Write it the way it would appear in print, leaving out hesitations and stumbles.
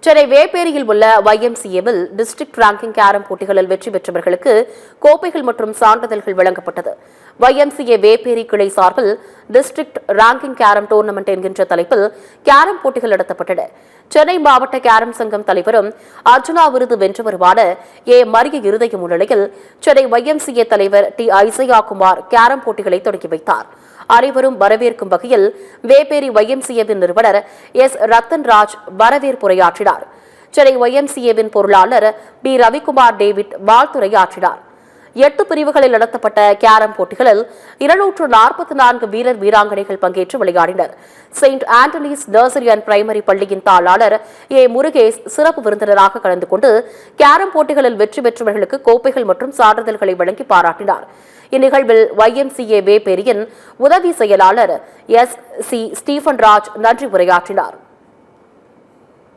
சென்னை வேப்பேரியில் உள்ள YMCAவில் district ranking carrom போட்டிகளில் வெற்றி பெற்றவர்களுக்கு கோப்பைகள் மற்றும் சான்றிதழ்கள் வழங்கப்பட்டது. YMCA வேப்பேரி கிளை சார்பில் டிஸ்ட்ரிக்ட் ரேங்கிங் கேரம் டோர்னமெண்ட் என்கின்ற தலைப்பில் கேரம் போட்டிகள் நடத்தப்பட்டன. சென்னை மாவட்ட கேரம் சங்கம் தலைவரும் அர்ஜுனா விருது வென்றவருமான மரிய இருதய முன்னிலையில் சென்னை YMCA தலைவர் ஐசையா குமார் கேரம் போட்டிகளை தொடங்கி வைத்தார். அனைவரும் வரவேற்கும் வகையில் வேப்பேரி YMCAவின் நிறுவனர் ரத்தன்ராஜ் வரவேற்புரையாற்றினார். சென்னை YMCAவின் பொருளாளர் ரவிக்குமார் டேவிட் வாழ்த்துரையாற்றினார். 8 பிரிவுகளில் நடத்தப்பட்ட கேரம் போட்டிகளில் 244 வீரர் வீராங்கனைகள் பங்கேற்று விளையாடினர். Saint Antony's Nursery and Primary பள்ளியின் தாளாளர் முருகேஷ் சிறப்பு விருந்தினராக கலந்து கொண்டு கேரம் போட்டிகளில் வெற்றி பெற்றவர்களுக்கு கோப்பைகள் மற்றும் சான்றிதழ்களை வழங்கி பாராட்டினார். இந்நிகழ்வில் YMCA வேப்பேரியின் உதவி செயலாளர் SC ஸ்டீபன் ராஜ் நன்றி உரையாற்றினார்.